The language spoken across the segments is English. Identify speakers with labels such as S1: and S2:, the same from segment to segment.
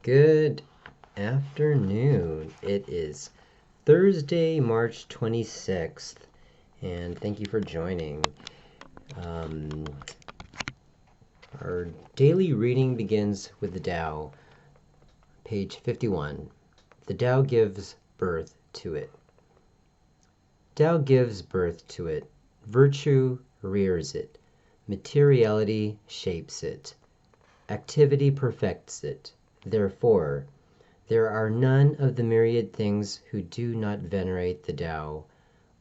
S1: Good afternoon. It is Thursday, March 26th, and thank you for joining. Our daily reading begins with the Tao, page 51. The Tao gives birth to it. Tao gives birth to it. Virtue rears it. Materiality shapes it. Activity perfects it. Therefore, there are none of the myriad things who do not venerate the Tao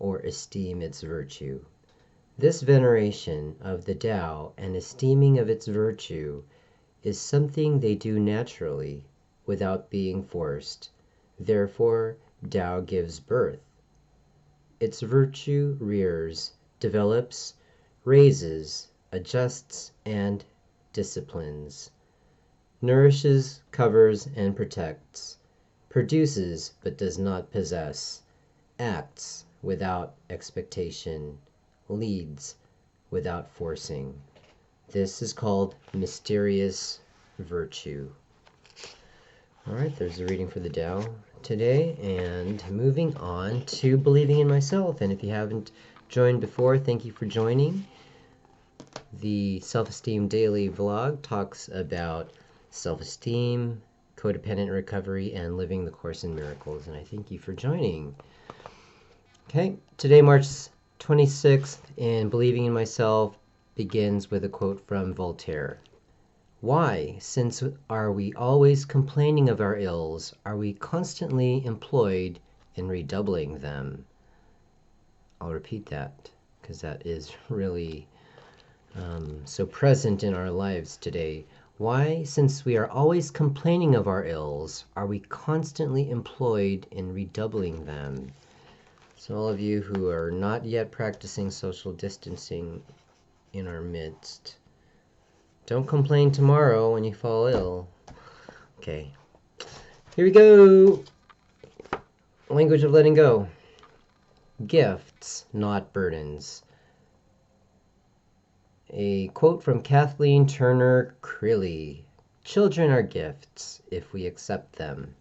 S1: or esteem its virtue. This veneration of the Tao and esteeming of its virtue is something they do naturally, without being forced. Therefore, Tao gives birth. Its virtue rears, develops, raises, adjusts, and disciplines. Nourishes, covers, and protects, produces but does not possess, acts without expectation, leads without forcing. This is called mysterious virtue. All right, there's the reading for the Tao today, and moving on to believing in myself. And if you haven't joined before, thank you for joining. The Self-Esteem Daily vlog talks about self-esteem, codependent recovery, and living the Course in Miracles. And I thank you for joining. Okay, today, March 26th, and believing in myself begins with a quote from Voltaire. Why, since are we always complaining of our ills, are we constantly employed in redoubling them? I'll repeat that, because that is really so present in our lives today. Why, since we are always complaining of our ills, are we constantly employed in redoubling them? So all of you who are not yet practicing social distancing in our midst, don't complain tomorrow when you fall ill. Okay, here we go. Language of letting go. Gifts, not burdens. A quote from Kathleen Turner Crilly. Children are gifts if we accept them.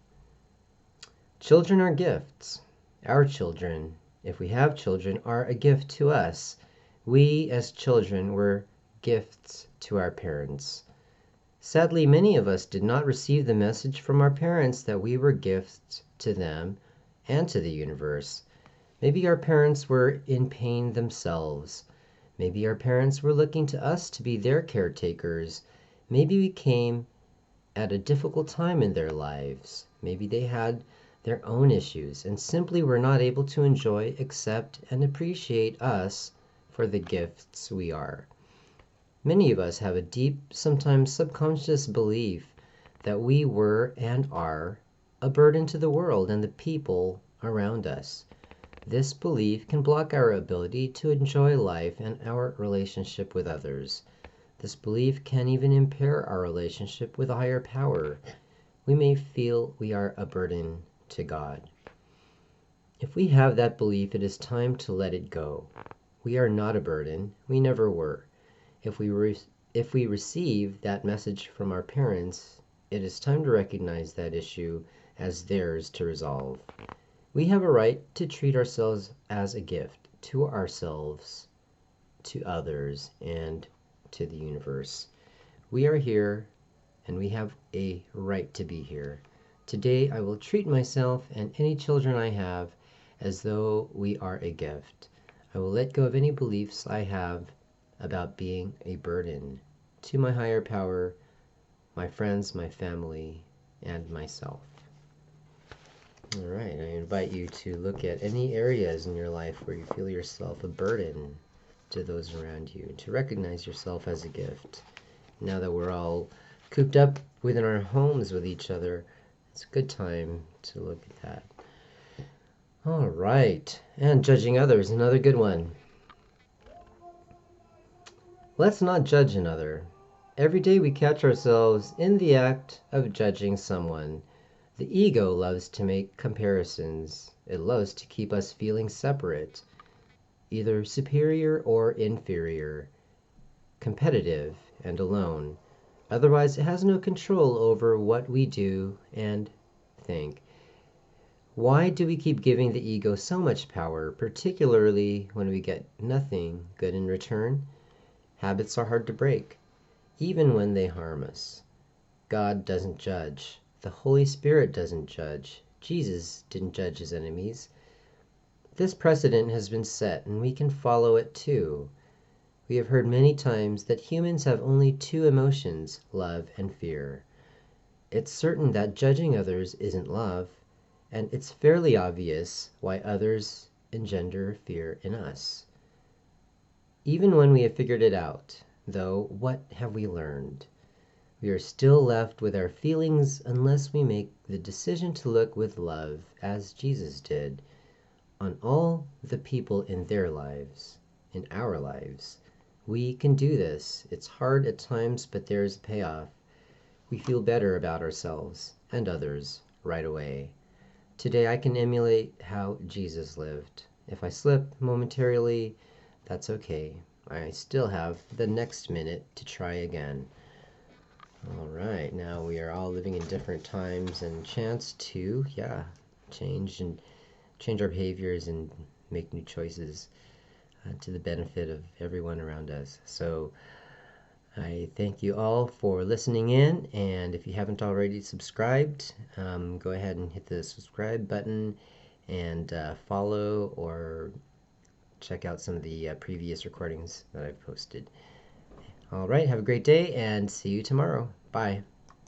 S1: Children are gifts. Our children, if we have children, are a gift to us. We, as children, were gifts to our parents. Sadly, many of us did not receive the message from our parents that we were gifts to them and to the universe. Maybe our parents were in pain themselves. Maybe our parents were looking to us to be their caretakers. Maybe we came at a difficult time in their lives. Maybe they had their own issues and simply were not able to enjoy, accept, and appreciate us for the gifts we are. Many of us have a deep, sometimes subconscious belief that we were and are a burden to the world and the people around us. This belief can block our ability to enjoy life and our relationship with others. This belief can even impair our relationship with a higher power. We may feel we are a burden to God. If we have that belief, it is time to let it go. We are not a burden. We never were. If we receive that message from our parents, it is time to recognize that issue as theirs to resolve. We have a right to treat ourselves as a gift to ourselves, to others, and to the universe. We are here, and we have a right to be here. Today, I will treat myself and any children I have as though we are a gift. I will let go of any beliefs I have about being a burden to my higher power, my friends, my family, and myself. All right, I invite you to look at any areas in your life where you feel yourself a burden to those around you, to recognize yourself as a gift. Now that we're all cooped up within our homes with each other, it's a good time to look at that. All right, and judging others, another good one. Let's not judge another. Every day we catch ourselves in the act of judging someone. The ego loves to make comparisons. It loves to keep us feeling separate, either superior or inferior, competitive and alone. Otherwise, it has no control over what we do and think. Why do we keep giving the ego so much power, particularly when we get nothing good in return? Habits are hard to break, even when they harm us. God doesn't judge. The Holy Spirit doesn't judge. Jesus didn't judge his enemies. This precedent has been set, and we can follow it too. We have heard many times that humans have only two emotions, love and fear. It's certain that judging others isn't love, and it's fairly obvious why others engender fear in us. Even when we have figured it out, though, what have we learned? We are still left with our feelings unless we make the decision to look with love, as Jesus did, on all the people in their lives, in our lives. We can do this. It's hard at times, but there is a payoff. We feel better about ourselves and others right away. Today I can emulate how Jesus lived. If I slip momentarily, that's okay. I still have the next minute to try again. All right, now we are all living in different times and chance to, change our behaviors and make new choices to the benefit of everyone around us. So I thank you all for listening in, and if you haven't already subscribed, go ahead and hit the subscribe button and follow or check out some of the previous recordings that I've posted. All right, have a great day and see you tomorrow. Bye.